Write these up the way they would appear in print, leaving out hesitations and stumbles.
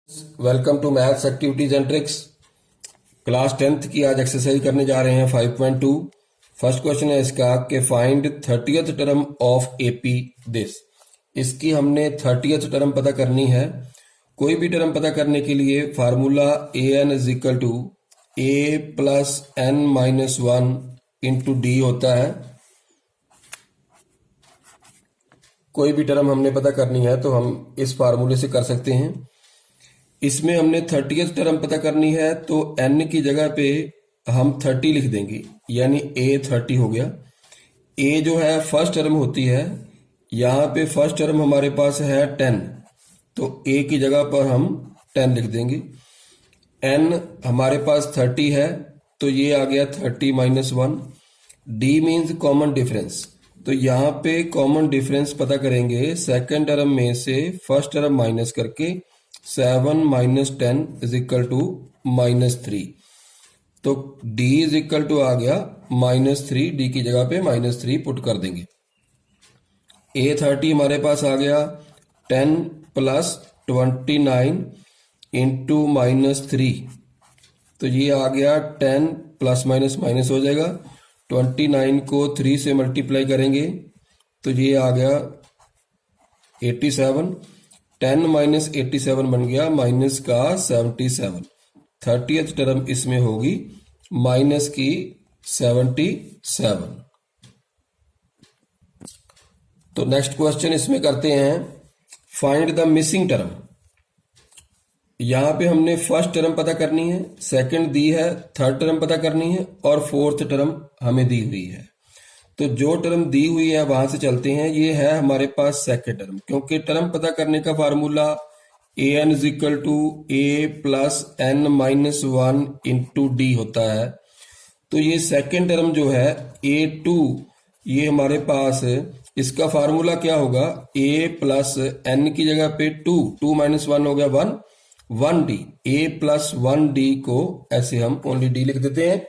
Welcome to maths activities and tricks. Class 10th की आज exercise करने जा रहे हैं 5.2। फर्स्ट क्वेश्चन है इसका कि find 30th term of AP this. इसकी हमने 30th टर्म पता करनी है। कोई भी टर्म पता करने के लिए formula A N is equal to A plus N minus one into d होता है। कोई भी टर्म हमने पता करनी है तो हम इस फार्मूले से कर सकते हैं। इसमें हमने 30th टर्म पता करनी है तो n की जगह पे हम 30 लिख देंगे, यानी a 30 हो गया। a जो है फर्स्ट टर्म होती है, यहाँ पे फर्स्ट टर्म हमारे पास है 10, तो a की जगह पर हम 10 लिख देंगे। n हमारे पास 30 है तो ये आ गया 30 minus 1। d means common difference, तो यहाँ पे कॉमन डिफरेंस पता करेंगे सेकेंड टर्म में से फर्स्ट टर्म माइनस करके 7 minus 10 is equal to minus 3। तो d इज इक्वल टू आ गया माइनस 3, डी की जगह पे माइनस 3 पुट कर देंगे। a 30 हमारे पास आ गया 10 प्लस 29 इंटू माइनस 3, तो ये आ गया 10 प्लस माइनस माइनस हो जाएगा। 29 को 3 से मल्टीप्लाई करेंगे तो ये आ गया 87। 10 माइनस 87 बन गया माइनस का 77। 30th टर्म इसमें होगी माइनस की 77। तो नेक्स्ट क्वेश्चन इसमें करते हैं फाइंड द मिसिंग टर्म। यहां पे हमने फर्स्ट टर्म पता करनी है, सेकंड दी है, थर्ड टर्म पता करनी है और फोर्थ टर्म हमें दी हुई है। तो जो टर्म दी हुई है वहां से चलते हैं। ये है हमारे पास सेकंड टर्म, क्योंकि टर्म पता करने का formula A N is equal to A plus N minus one into d होता है। तो ये सेकंड टर्म जो है a2, ये हमारे पास इसका फार्मूला क्या होगा, a प्लस एन की जगह पे 2 माइनस 1 हो गया 1 डी। a प्लस 1 डी को ऐसे हम ओनली डी लिख देते हैं।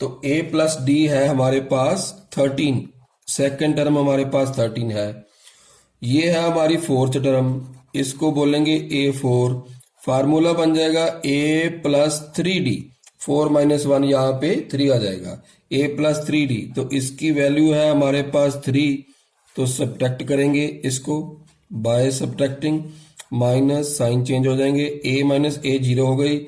तो a प्लस डी है हमारे पास 13, सेकेंड टर्म हमारे पास 13 है। ये है हमारी फोर्थ टर्म, इसको बोलेंगे a4। फार्मूला बन जाएगा a प्लस 3d, 4 माइनस 1 यहाँ पे 3 आ जाएगा, a प्लस 3d। तो इसकी वैल्यू है हमारे पास 3, तो सब्ट्रैक्ट करेंगे इसको by subtracting, minus sign change हो जाएंगे, a माइनस a 0 हो गई।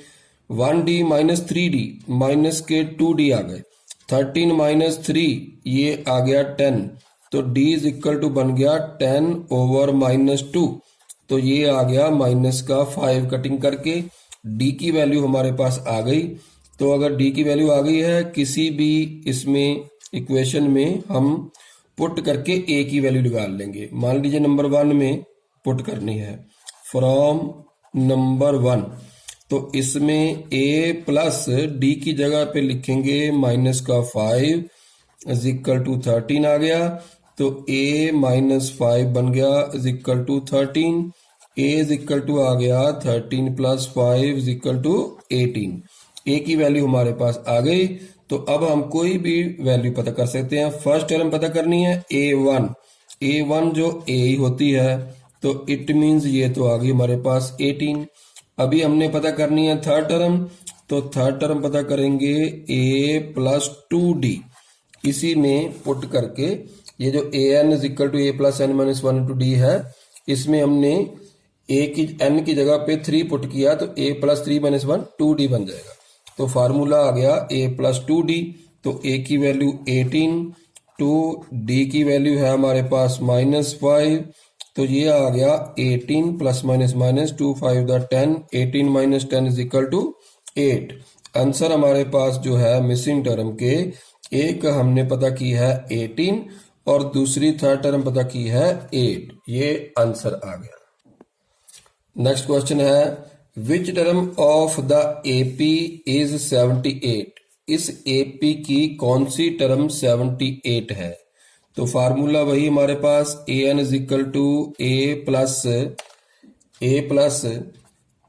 1d माइनस 3d माइनस के 2d आ गए। 13 माइनस 3 ये आ गया 10, तो d इज इक्वल टू बन गया 10 ओवर माइनस 2। तो ये आ गया माइनस का 5 कटिंग करके d की वैल्यू हमारे पास आ गई। तो अगर d की वैल्यू आ गई है किसी भी इसमें इक्वेशन में, हम पुट करके a की वैल्यू निकाल लेंगे। मान लीजिए नंबर 1 में पुट करनी है, फ्रॉम नंबर 1, तो इसमें a प्लस डी की जगह पे लिखेंगे माइनस का 5 इज इक्वल टू 13 आ गया। तो a माइनस 5 बन गया is equal to 13। a is equal to आ गया 13 plus 5 is equal to 18। a की वैल्यू हमारे पास आ गई। तो अब हम कोई भी वैल्यू पता कर सकते हैं। फर्स्ट टर्म पता करनी है a1 जो a होती है, तो इट मीन्स ये तो आ गई हमारे पास 18। अभी हमने पता करनी है थर्ड टर्म, तो थर्ड टर्म पता करेंगे a प्लस 2d, इसी में पुट करके ये जो a n is equal to A plus N minus 1 into d है, इसमें हमने a की n की जगह पे 3 पुट किया तो a प्लस 3 माइनस 1 2d बन जाएगा। तो फार्मूला आ गया a प्लस 2d। तो a की वैल्यू 18, टू d की वैल्यू है हमारे पास माइनस 5, तो ये आ गया 18 plus minus minus 2 5 the 10, 18 minus 10 is equal to 8। Answer हमारे पास जो है मिसिंग टर्म के, एक हमने पता की है 18 और दूसरी थर्ड टर्म पता की है 8। ये आंसर आ गया। नेक्स्ट क्वेश्चन है विच term of the AP is 78। इस एपी की कौन सी टर्म 78 है। तो फार्मूला वही हमारे पास A N is equal to A plus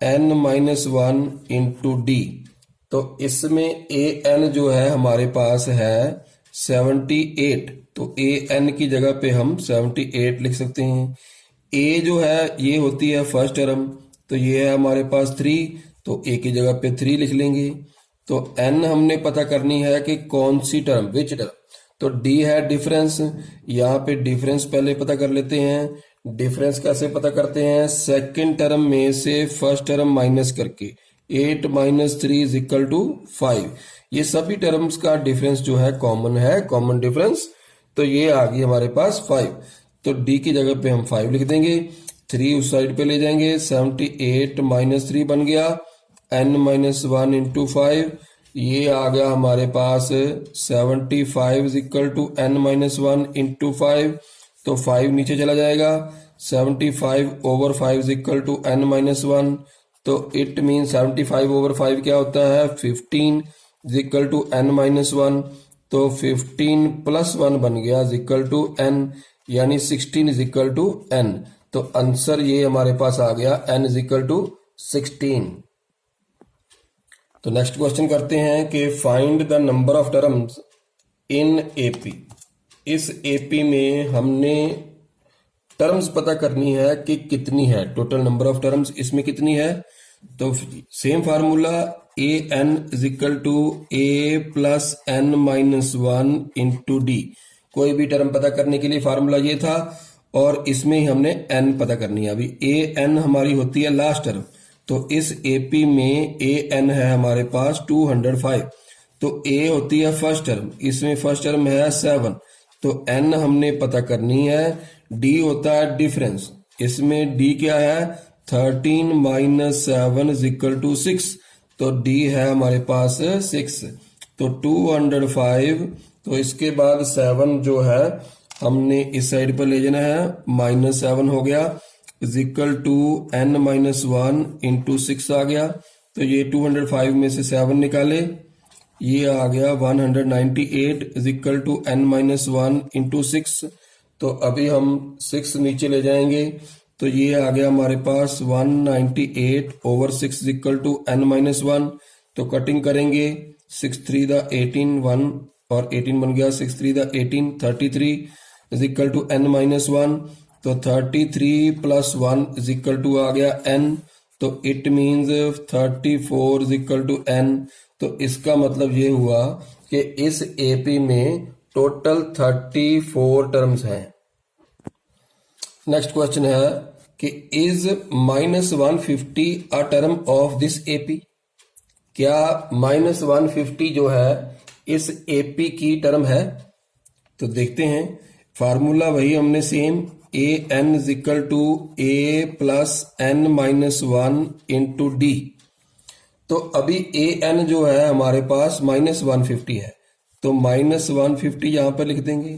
N minus 1 into D. तो इसमें ए एन जो है हमारे पास है 78, तो ए एन की जगह पे हम 78 लिख सकते हैं। ए जो है ये होती है फर्स्ट टर्म, तो ये है हमारे पास 3, तो a की जगह पे 3 लिख लेंगे। तो n हमने पता करनी है कि कौन सी टर्म, विच टर्म। तो d है डिफरेंस, यहाँ पे डिफरेंस पहले पता कर लेते हैं। डिफरेंस कैसे पता करते हैं? सेकंड टर्म में से फर्स्ट टर्म माइनस करके 8 - 3 = 5। ये सभी टर्म्स का डिफरेंस जो है कॉमन है, कॉमन डिफरेंस। तो ये आ गई हमारे पास 5। तो d की जगह पे हम 5 लिख देंगे, 3 उस साइड पे ले जाएंगे, 78 - 3 बन गया n - 1 × 5। ये आ गया हमारे पास 75 = n - 1 × 5। तो 5 नीचे चला जाएगा, 75/5 = n - 1। तो इट मीन 75/5 क्या होता है? 15 = n - 1। तो 15 + 1 बन गया = n, यानी 16 = n। तो आंसर ये हमारे पास आ गया n = 16। तो नेक्स्ट क्वेश्चन करते हैं कि find the number of terms in AP. इस एपी में हमने टर्म्स पता करनी है कि कितनी है, टोटल नंबर ऑफ टर्म्स इसमें कितनी है। तो same formula an = a + n - 1 × d। कोई भी टर्म पता करने के लिए फार्मूला ये था, और इसमें ही हमने n पता करनी है। अभी an हमारी होती है लास्ट टर्म, तो इस AP में an है हमारे पास 205। तो a होती है फर्स्ट टर्म, इसमें फर्स्ट टर्म है 7, तो n हमने पता करनी है। d होता है डिफरेंस, इसमें d क्या है? 13 - 7 = 6। तो d है हमारे पास 6। तो 205, तो इसके बाद 7 जो है हमने इस साइड पर ले जाना है, -7 हो गया = n - 1 × 6 आ गया। तो ये 205 में से 7 निकाले, ये आ गया 198 = n - 1 × 6। तो अभी हम 6 नीचे ले जाएंगे, तो ये आ गया हमारे पास 198/6 = n - 1। तो कटिंग करेंगे, 6 3 दा 18, 1 और 18 बन गया, 6 3 दा 18, 33 = n - 1। तो 33 + 1 = आ गया n। तो इट मीन्स 34 = n। तो इसका मतलब ये हुआ कि इस एपी में टोटल 34 टर्म्स हैं। नेक्स्ट क्वेश्चन है कि is -150 a term of this AP. क्या -150 जो है इस एपी की टर्म है? तो देखते हैं, फार्मूला वही हमने same, an = a + n - 1 × d। तो अभी an जो है हमारे पास -150 है, तो -150 यहां पर लिख देंगे।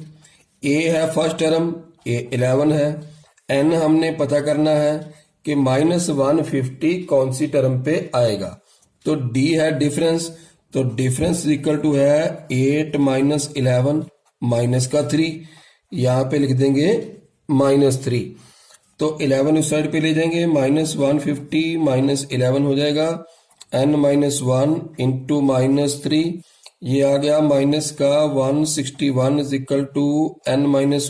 a है फर्स्ट टर्म, a 11 है। n हमने पता करना है कि -150 कौन सी टर्म पे आएगा। तो d है डिफरेंस, तो डिफरेंस = है 8 - 11 माइनस का 3, यहां पे लिख देंगे -3। तो 11 उस साइड पे ले जाएंगे, -150 - 11 हो जाएगा n - 1 × -3। ये आ गया माइनस का 161 = n - 1 ×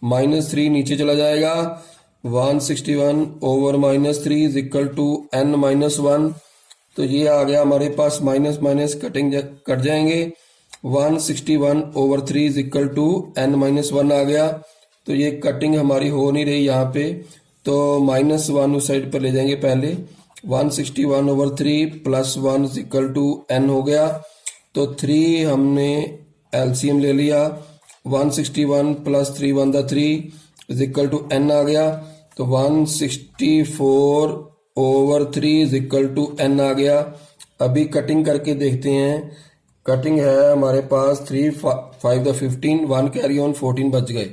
-3 नीचे चला जाएगा, 161/-3 = n - 1। तो ये आ गया हमारे पास माइनस माइनस कटिंग कट जाएंगे, 161/3 = n - 1 आ गया। तो ये कटिंग हमारी हो नहीं रही यहाँ पे, तो -1 उस साइड पर ले जाएंगे पहले, 161/3 + 1 = n हो गया। तो 3 हमने एलसीएम ले लिया, 161 + 3 = 3 = n आ गया। तो 164/3 = n आ गया। अभी कटिंग करके देखते हैं, कटिंग है हमारे पास 3 5 दा 15, 1 कैरी ऑन, 14 बच गए।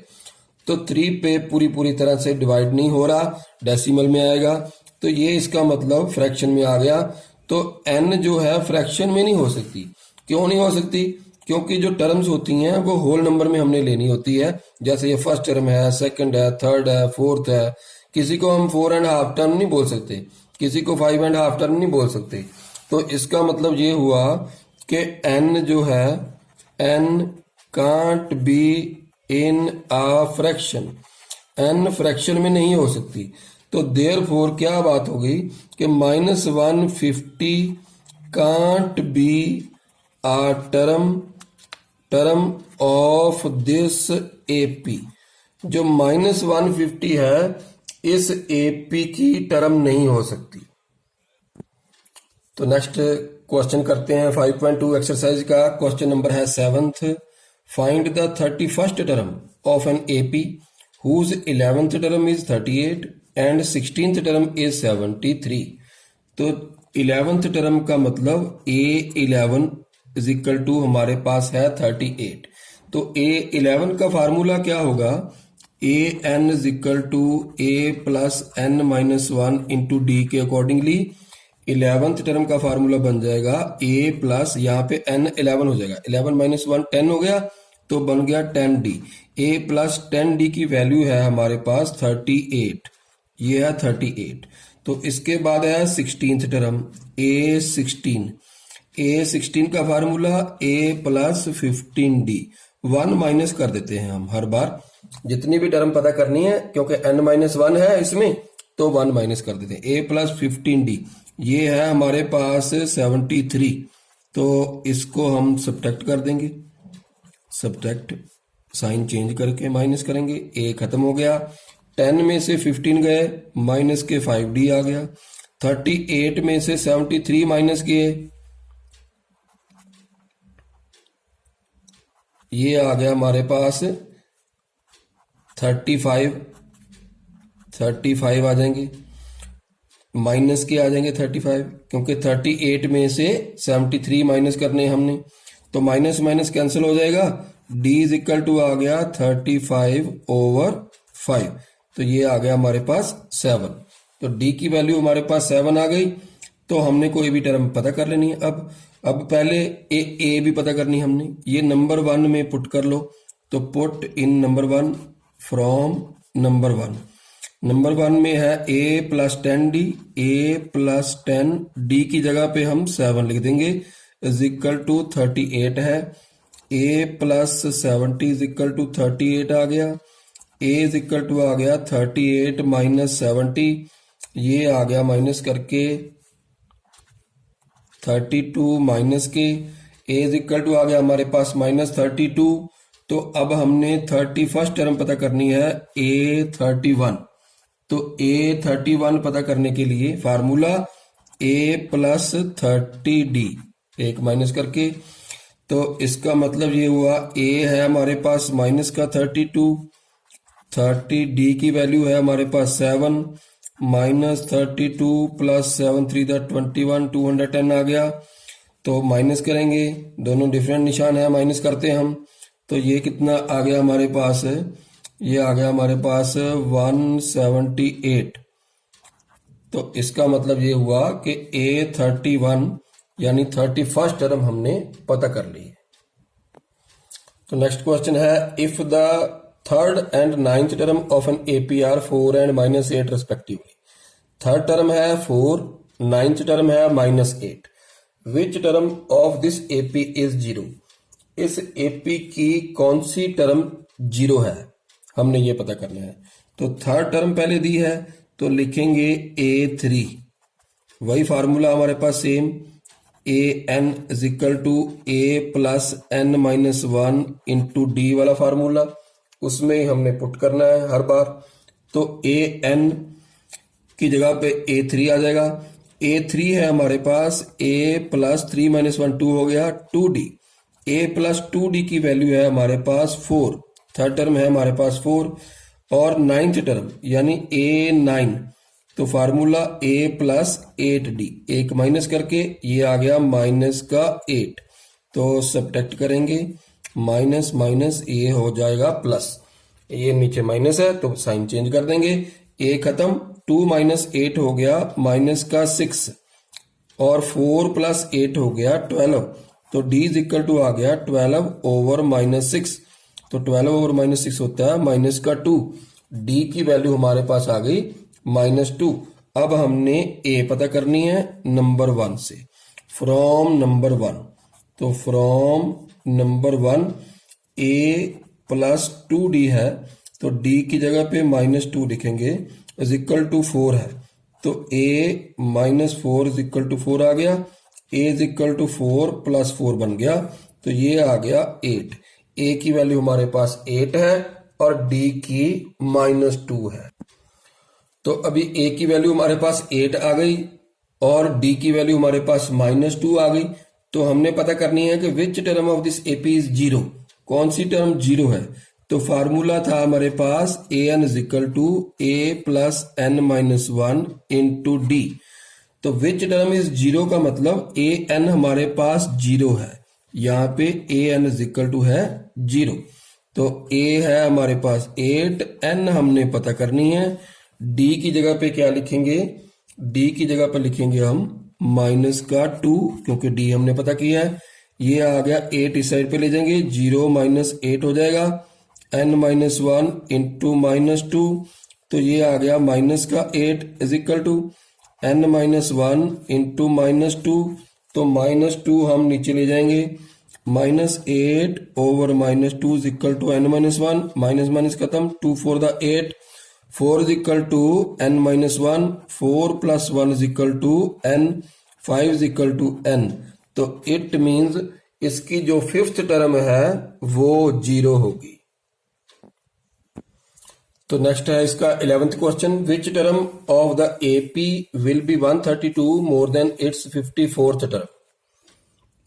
तो 3 पे पूरी तरह से डिवाइड नहीं हो रहा, डेसिमल में आएगा, तो ये इसका मतलब फ्रैक्शन में आ गया। तो n जो है फ्रैक्शन में नहीं हो सकती। क्यों नहीं हो सकती? क्योंकि जो टर्म्स होती हैं वो होल नंबर में हमने लेनी होती है। जैसे ये फर्स्ट टर्म है, सेकंड है, थर्ड है, फोर्थ है। किसी को हम 4.5 टर्म नहीं बोल सकते, किसी को 5.5 टर्म नहीं बोल सकते। तो इसका मतलब ये हुआ कि n जो है, n can't be in a fraction, n fraction में नहीं हो सकती। तो देयरफॉर क्या बात हो गई कि -150 can't be a term of this AP. जो -150 है इस एपी की टर्म नहीं हो सकती। तो नेक्स्ट क्वेश्चन करते हैं 5.2 एक्सरसाइज का। क्वेश्चन नंबर है 7th। Find the 31st term of an AP whose 11th term is 38 and 16th term is 73। तो 11th टर्म का मतलब A11 इज इक्वल टू हमारे पास है 38। तो A11 का फार्मूला क्या होगा, AN is equal to A plus N minus 1 into d के अकॉर्डिंगली 11th टर्म का फार्मूला बन जाएगा A प्लस यहाँ पे N 11 हो जाएगा, 11 माइनस 1 10 हो गया तो बन गया 10D। A प्लस 10D की वैल्यू है हमारे पास 38, ये है 38। तो इसके बाद है 16th टर्म A16 का formula A plus 15D। 1 minus कर देते हैं हम हर बार, जितनी भी टर्म पता करनी है क्योंकि N माइनस 1 है इसमें तो 1 माइनस कर देते हैं। A प्लस 15D ये है हमारे पास 73। तो इसको हम सब्ट्रैक्ट कर देंगे, सब्ट्रैक्ट साइन चेंज करके माइनस करेंगे। A खत्म हो गया, 10 में से 15 गए माइनस के 5D आ गया। 38 में से 73 माइनस किए, ये आ गया हमारे पास 35 आ जाएंगे, माइनस के आ जाएंगे 35 क्योंकि 38 में से 73 माइनस करने हमने, तो माइनस माइनस कैंसिल हो जाएगा। D इज इक्वल टू आ गया 35/5, तो ये आ गया हमारे पास 7। तो D की वैल्यू हमारे पास 7 आ गई। तो हमने कोई भी टर्म पता कर लेनी है। अब पहले ए भी पता करनी हमने, ये नंबर 1 में पुट कर लो। तो put in number 1 from number 1। Number 1 में है A plus 10D, A plus 10D की जगह पे हम 7 लिख देंगे इज इक्वल टू 38 है। A plus 70 is equal to 38 आ गया। A इज इक्वल टू आ गया 38 माइनस 70, ये आ गया माइनस करके 32 माइनस के। A इज इक्वल टू आ गया हमारे पास माइनस 32। तो अब हमने 31st टर्म पता करनी है A31। तो A31 पता करने के लिए फार्मूला A प्लस 30D, एक माइनस करके। तो इसका मतलब ये हुआ A है हमारे पास माइनस का 32, 30D की वैल्यू है हमारे पास 7, माइनस 32 प्लस 7 3 21, 210 आ गया। तो माइनस करेंगे, दोनों डिफरेंट निशान है, माइनस करते हैं हम। तो ये कितना आ गया हमारे पास, ये आ गया हमारे पास 178। तो इसका मतलब ये हुआ कि A31 यानी 31st टर्म हमने पता कर ली। तो नेक्स्ट क्वेश्चन है if the 3rd and 9th term of an AP are 4 and -8 respectively. 3rd term है 4, 9th टर्म है -8। Which term of this AP is 0। इस एपी की कौन सी टर्म 0 है, हमने ये पता करना है। तो 3rd टर्म पहले दी है तो लिखेंगे A3, वही फार्मूला हमारे पास same, AN is equal to A plus N minus 1 into D वाला फार्मूला, उसमें ही हमने पुट करना है हर बार। तो AN की जगह पे A3 आ जाएगा। A3 है हमारे पास A प्लस 3 माइनस 1 2 हो गया 2D। A प्लस 2D की वैल्यू है हमारे पास 4, 3rd टर्म है हमारे पास 4। और 9th टर्म यानी A9, तो फार्मूला A प्लस 8D, एक माइनस करके ये आ गया माइनस का 8। तो सब्ट्रैक्ट करेंगे, माइनस माइनस ये हो जाएगा प्लस, ये नीचे माइनस है तो साइन चेंज कर देंगे। A खत्म, 2 माइनस 8 हो गया माइनस का 6 और 4 प्लस 8 हो गया 12। तो D इज इक्वल टू आ गया 12 ओवर माइनस 6। तो 12 ओवर माइनस 6 होता है माइनस का 2। D की वैल्यू हमारे पास आ गई -2। अब हमने A पता करनी है नंबर 1 से, फ्रॉम नंबर 1। तो from number 1 A plus 2D है तो D की जगह पे -2 लिखेंगे इज इक्वल टू 4 है, तो a minus 4 is equal to 4 आ गया, a is equal to 4 plus 4 बन गया, तो ये आ गया 8। a की वैल्यू हमारे पास 8 है और d की -2 है। तो अभी a की वैल्यू हमारे पास 8 आ गई और d की वैल्यू हमारे पास -2 आ गई। तो हमने पता करनी है कि विच term of this AP is 0, कौन सी टर्म 0 है। तो फार्मूला था हमारे पास an is equal to a plus n minus 1 into D. तो विच टर्म इज 0 का मतलब an हमारे पास 0 है, यहाँ पे an इज इक्वल टू है 0। तो a है हमारे पास 8, n हमने पता करनी है। d की जगह पे क्या लिखेंगे, d की जगह पे लिखेंगे हम माइनस का 2, क्योंकि d हमने पता किया है। ये आ गया 8 इस साइड पे ले जाएंगे, 0 माइनस 8 हो जाएगा, n माइनस 1 इंटू -2, तो ये आ गया माइनस का 8 is equal to n minus 1 into -2, तो -2 हम नीचे ले जाएंगे, -8 over -2 is equal to n minus 1, minus minus खत्म, 2 4 the 8, 4 is equal to n minus 1, 4 plus 1 is equal to n, 5 is equal to n। तो इट मीन्स इसकी जो 5th term है वो 0 होगी। तो नेक्स्ट है इसका 11th question, which term of the AP will be 132 more than it's 54th term.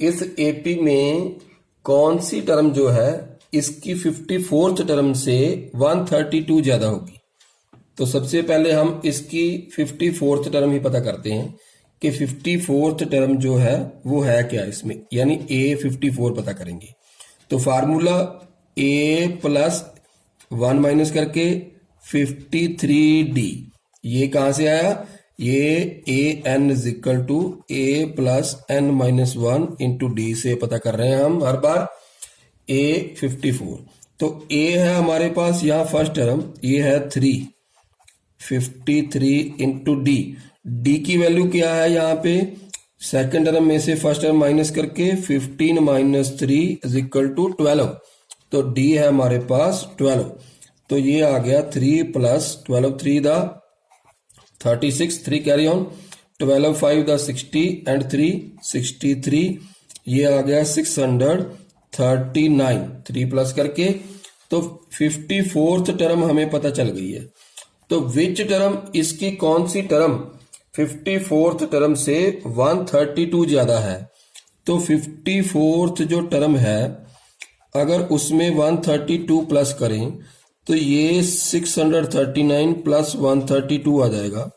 इस AP में कौन सी टर्म जो है इसकी 54th टर्म से 132 ज्यादा होगी। तो सबसे पहले हम इसकी 54th टर्म ही पता करते हैं कि 54th टर्म जो है वो है क्या इसमें, यानी a 54 पता करेंगे। तो फार्मूला a प्लस 1 माइनस करके 53d, ये कहां से आया, ये an is equal to a plus n minus 1 into d से पता कर रहे हैं हम हर बार a 54। तो a है हमारे पास यहाँ फर्स्ट टर्म, ये है 3, 53 इंटू डी। डी की वैल्यू क्या है यहाँ पे, सेकंड टर्म में से फर्स्ट टर्म माइनस करके 15 माइनस 3 इज इक्वल टू 12। तो डी है हमारे पास 12, तो ये आ गया 3 plus 12, 3 the 36, 3 carry on, 12 5 the 60 and 3 63, ये आ गया 639, 3 प्लस करके। तो 54th टर्म हमें पता चल गई है। तो विच टर्म, इसकी कौन सी टर्म 54th टर्म से 132 ज्यादा है। तो 54th जो टर्म है अगर उसमें 132 प्लस करें तो ये 639 प्लस 132 आ जाएगा,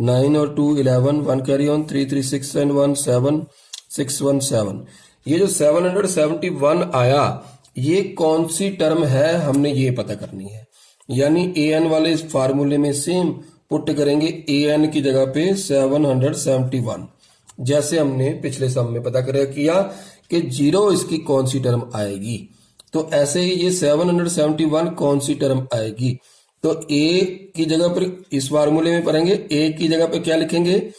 9 और 2 11, 1 कैरी ऑन, 3 3 6 एंड 1 7, 617। ये जो 771 आया ये कौन सी टर्म है हमने ये पता करनी है। यानी an वाले इस फार्मूले में सेम पुट करेंगे an की जगह पे 771, जैसे हमने पिछले सम में पता किया कि 0 इसकी कौन सी टर्म आएगी। तो ऐसे ही ये 771 कौन सी टर्म आएगी। तो a की जगह पर इस फार्मूले में पढ़ेंगे, a की जगह पे क्या लिखेंगे,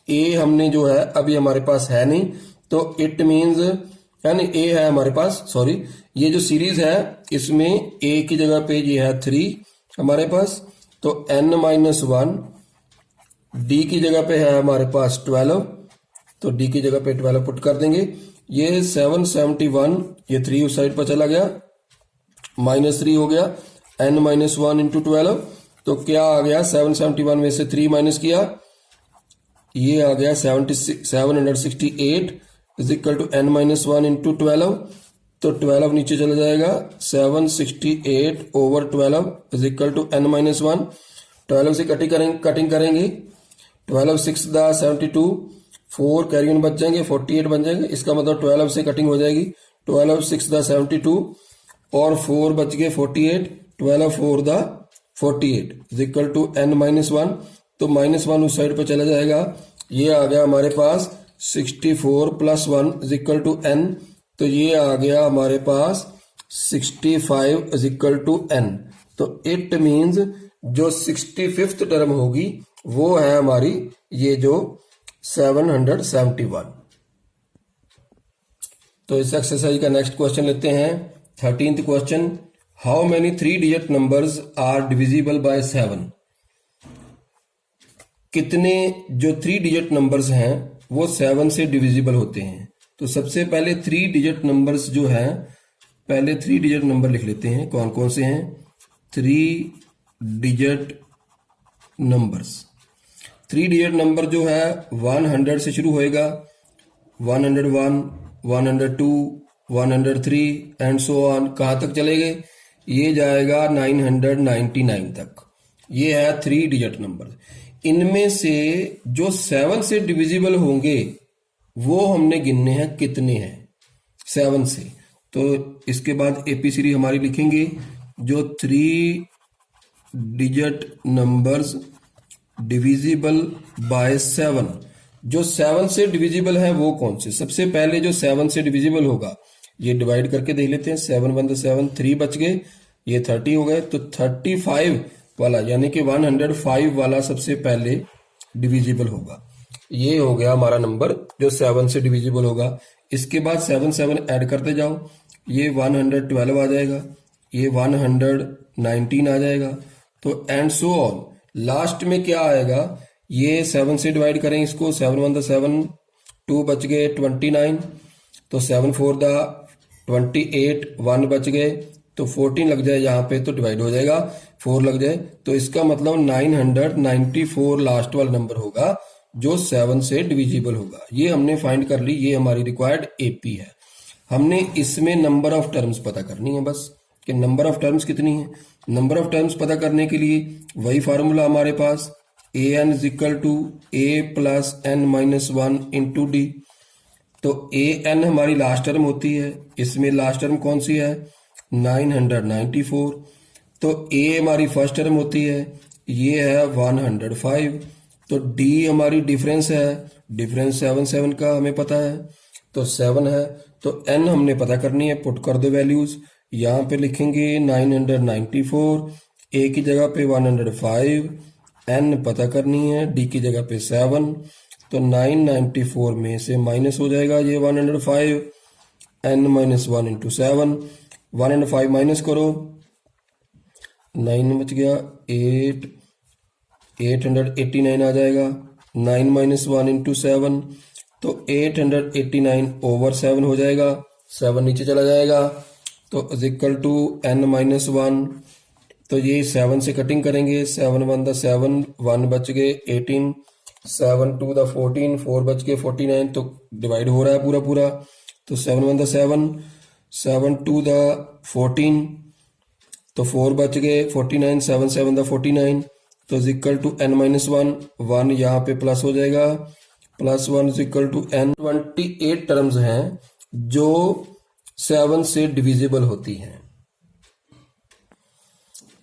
a हमने जो है अभी हमारे पास है नहीं, तो इट मीन्स यानी a है हमारे पास, सॉरी ये जो सीरीज है इसमें a की जगह पे ये है 3 हमारे पास, तो n माइनस 1, d की जगह पे है हमारे पास 12, तो d की जगह पे 12 पुट कर देंगे। ये 771, ये 3 उस साइड पर चला गया, -3 हो गया, n माइनस 1 इंटू 12, तो क्या आ गया 771 में से 3 माइनस किया, ये आ गया 768 is equal to n minus 1 into 12, तो 12 नीचे चला जाएगा, 768 over 12 is equal to n minus 1। 12 से कटिंग करेंगे, 12 6 द 72, 4 कैरी ऑन बच जाएंगे, 48 बन जाएंगे। इसका मतलब 12 से कटिंग हो जाएगी, 12 6 द 72 और 4 बच गए 48, 12 4 the 48 is equal to n minus 1, तो -1 उस साइड पर चला जाएगा। ये आ गया हमारे पास 64 plus 1 is equal to n, तो ये आ गया हमारे पास 65 इज इक्वल टू n। तो इट मीन्स जो 65th टर्म होगी वो है हमारी ये जो 771। तो इस एक्सरसाइज का नेक्स्ट क्वेश्चन लेते हैं, 13th क्वेश्चन, how many 3 digit numbers are divisible by 7। कितने जो 3 डिजिट नंबर्स हैं वो 7 से डिविजिबल होते हैं। तो सबसे पहले 3 डिजिट नंबर्स जो हैं, पहले 3 डिजिट नंबर लिख लेते हैं। कौन कौन से हैं? 3 डिजिट नंबर्स। 3 डिजिट नंबर जो है 100 से शुरू होएगा, 101, 102, 103 एंड सो ऑन। कहाँ तक चलेंगे? ये जाएगा 999 तक। ये है 3 डिजिट नंबर। इनमें से जो 7 से डिविजिबल होंगे वो हमने गिनने हैं, कितने हैं 7 से। तो इसके बाद एपीसीडी हमारी लिखेंगे, जो 3 डिजिट नंबर्स डिविजिबल बाय 7, जो 7 से डिविजिबल है वो कौन से? सबसे पहले जो 7 से डिविजिबल होगा ये डिवाइड करके देख लेते हैं। 7 1 7, 3 बच गए, ये 30 हो गए। तो 35 वाला यानी कि 105 वाला सबसे पहले डिविजिबल होगा। ये हो गया हमारा नंबर जो 7 से डिविजिबल होगा। इसके बाद 7 7 ऐड करते जाओ, ये 112 आ जाएगा, ये 119 आ जाएगा। तो एंड सो ऑन। लास्ट में क्या आएगा? ये 7 से डिवाइड करें इसको, 7 1 7, 2 बच गए 29, तो 7 4 28, 1 बच गए, तो 14 लग जाए यहाँ पे तो डिवाइड हो जाएगा, 4 लग जाए तो इसका मतलब 994 लास्ट वाला नंबर होगा जो 7 से डिविजिबल होगा। ये हमने फाइंड कर ली, ये हमारी रिक्वायर्ड एपी है। हमने इसमें नंबर ऑफ टर्म्स पता करनी है बस, कि नंबर ऑफ टर्म्स कितनी है। नंबर ऑफ टर्म्स पता करने के लिए वही फार्मूला हमारे पास, A N is equal to A plus N minus 1 into D. तो ए एन हमारी लास्ट टर्म होती है, इसमें लास्ट टर्म कौन सी है? 994। तो ए हमारी फर्स्ट टर्म होती है, ये है 105। तो डी हमारी डिफरेंस है, डिफरेंस 7 7 का हमें पता है, तो 7 है। तो एन हमने पता करनी है, पुट कर दो वैल्यूज। यहाँ पे लिखेंगे 994, ए की जगह पे 105, एन पता करनी है, डी की जगह पे 7। तो 994 में से माइनस हो जाएगा ये 105, एन माइनस 1 इंटू 7, 105 माइनस करो, 9 बच गया, 889 आ जाएगा। 9 माइनस 1 इंटू 7, तो 889 ओवर 7 हो जाएगा, 7 नीचे चला जाएगा, तो is equal to n minus 1। तो ये 7 से कटिंग करेंगे, 7 1 7, 1 बच गए 18, 7 2 14, 4 बच गए 49। तो डिवाइड हो रहा है पूरा पूरा, तो 7 1 7, 7 2 14, तो 4 बच गए 49, 7 7 49। तो is equal to n minus 1, 1 यहाँ पे प्लस हो जाएगा, plus 1 is equal to n. 28 terms हैं जो 7 से डिविजिबल होती हैं।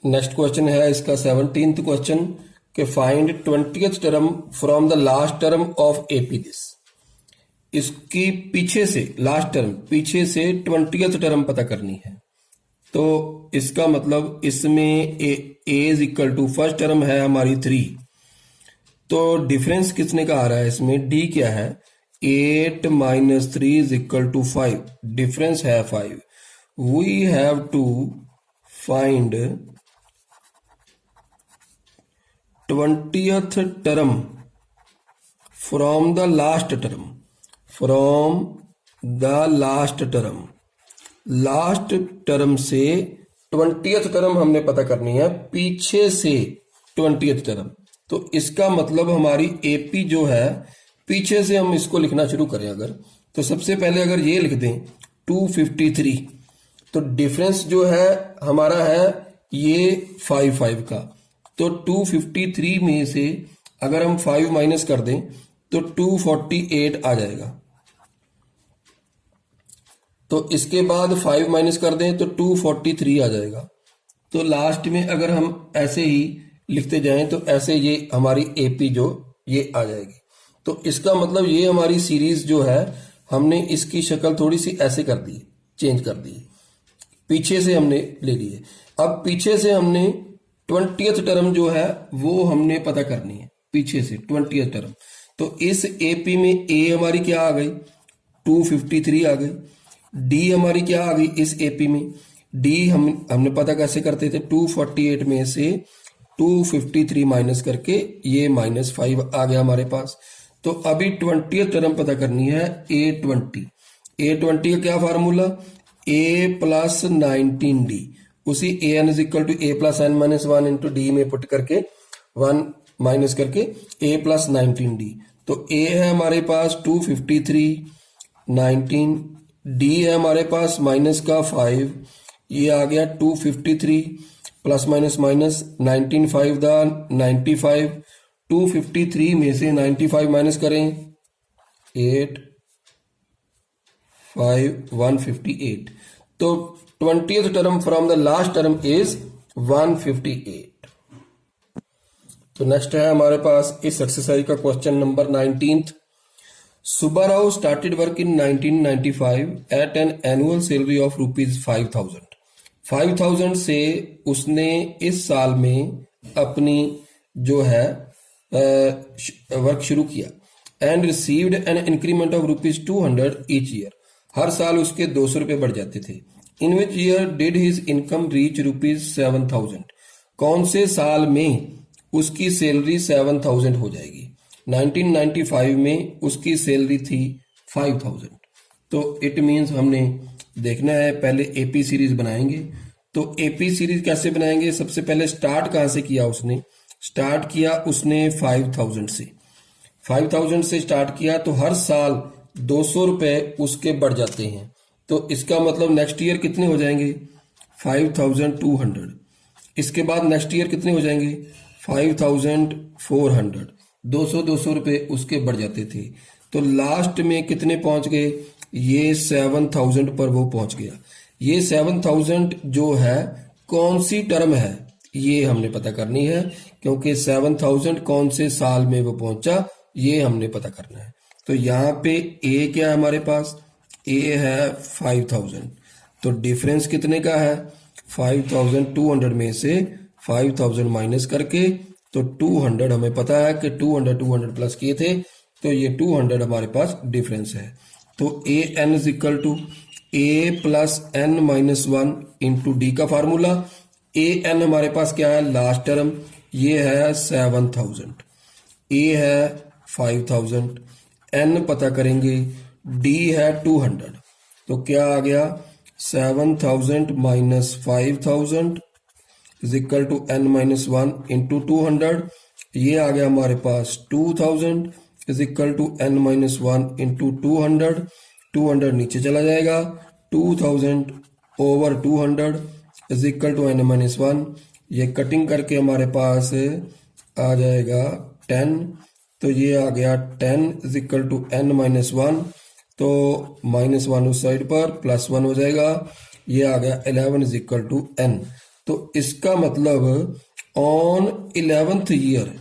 नेक्स्ट क्वेश्चन है इसका 17th क्वेश्चन, कि find 20th term from the last term of AP this. इसकी पीछे से, लास्ट टर्म पीछे से 20th टर्म पता करनी है। तो इसका मतलब इसमें A is equal to, first term है हमारी 3, तो डिफरेंस किसने का आ रहा है इसमें? डी क्या है? 8 minus 3 is equal to 5, difference है 5। We have to find 20th term from the last term, from the last term. Last term से 20th टर्म हमने पता करनी है, पीछे से 20th टर्म। तो इसका मतलब हमारी एपी जो है, पीछे से हम इसको लिखना शुरू करें अगर, तो सबसे पहले अगर ये लिख दें 253, तो डिफरेंस जो है हमारा है ये 5 का। तो 253 में से अगर हम 5 माइनस कर दें तो 248 आ जाएगा। तो इसके बाद 5 माइनस कर दें तो 243 आ जाएगा। तो लास्ट में अगर हम ऐसे ही लिखते जाएं तो ऐसे ये हमारी एपी जो ये आ जाएगी। तो इसका मतलब ये हमारी सीरीज जो है, हमने इसकी शक्ल थोड़ी सी ऐसे कर दी, चेंज कर दी, पीछे से हमने ले लिए। अब पीछे से हमने 20th टर्म जो है वो हमने पता करनी है, पीछे से 20th टर्म। तो इस एपी में ए हमारी क्या आ गई? 253 आ गई। डी हमारी क्या आ गई इस एपी में? डी हमने पता कैसे करते थे? 248 में से 253 माइनस करके ये -5 आ गया हमारे पास। तो अभी 20th टर्म पता करनी है A20 का क्या फार्मूला, A प्लस 19D, उसी an is equal to A plus n minus 1 into d में पुट करके 1 माइनस करके A प्लस 19D। तो A है हमारे पास 253, 19, D है हमारे पास माइनस का 5, ये आ गया 253 प्लस माइनस माइनस 19 5 दा 95, 253 में से 95 माइनस करें 8 5 158। तो 20th term from the last term is 158। तो नेक्स्ट है हमारे पास इस एक्सरसाइज का question number 19th। Subbarao started work in 1995 at an annual salary of ₹5,000। 5,000 से उसने इस साल में अपनी जो है वर्क शुरू किया and received an increment of ₹200 each year. हर साल उसके 200 रुपये बढ़ जाते थे। In which year did his income reach ₹7,000। कौन से साल में उसकी सैलरी 7,000 हो जाएगी। 1995 में उसकी सैलरी थी 5,000। तो इट मीन्स हमने देखना है, पहले एपी सीरीज बनाएंगे। तो एपी सीरीज कैसे बनाएंगे, सबसे पहले स्टार्ट कहां से किया उसने, स्टार्ट किया उसने 5,000 से। 5,000 से स्टार्ट किया तो हर साल 200 रुपए उसके बढ़ जाते हैं। तो इसका मतलब नेक्स्ट ईयर कितने हो जाएंगे 5,200। इसके बाद नेक्स्ट ईयर कितने हो जाएंगे 5,400। 200 रुपए उसके बढ़ जाते थे। तो लास्ट में कितने पहुंच गए, ये 7,000 पर वो पहुंच गया। ये 7,000 जो है कौन सी टर्म है ये हमने पता करनी है, क्योंकि 7,000 कौन से साल में वो पहुंचा ये हमने पता करना है। तो यहाँ पे ए क्या है हमारे पास, ए है 5,000। तो डिफरेंस कितने का है 5,200 में से 5,000 माइनस करके तो 200 हमें पता है कि 200 प्लस किए थे, तो ये 200 हमारे पास डिफरेंस है। तो A N is equal to A plus N minus 1 into D का फार्मूला। ए एन हमारे पास क्या है लास्ट टर्म, ये है 7,000, ए है 5,000, एन पता करेंगे, डी है 200। तो क्या आ गया 7,000 minus 5,000 is equal to n minus 1 into 200। ये आ गया हमारे पास 2,000 is equal to n minus 1 into 200। 200 नीचे चला जाएगा, 2,000 over 200 is equal to n minus 1। ये कटिंग करके हमारे पास आ जाएगा 10। तो ये आ गया 10 is equal to n minus 1। तो माइनस 1 उस साइड पर प्लस 1 हो जाएगा। ये आ गया 11 इज इक्वल टू एन। तो इसका मतलब ऑन 11th ईयर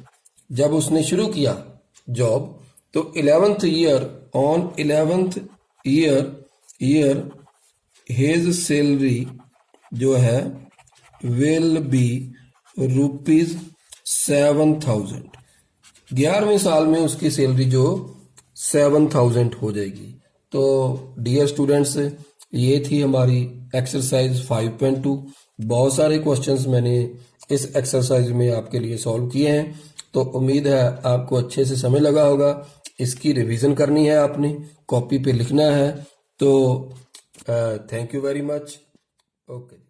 जब उसने शुरू किया जॉब, तो 11th year on 11th year his salary जो है विल बी ₹7,000। 11वें साल में उसकी सैलरी जो 7,000 हो जाएगी। तो डियर स्टूडेंट्स, ये थी हमारी एक्सरसाइज 5.2। बहुत सारे क्वेश्चंस मैंने इस एक्सरसाइज में आपके लिए सॉल्व किए हैं। तो उम्मीद है आपको अच्छे से समझ लगा होगा। इसकी रिवीजन करनी है, आपने कॉपी पे लिखना है। तो thank you very much. Okay.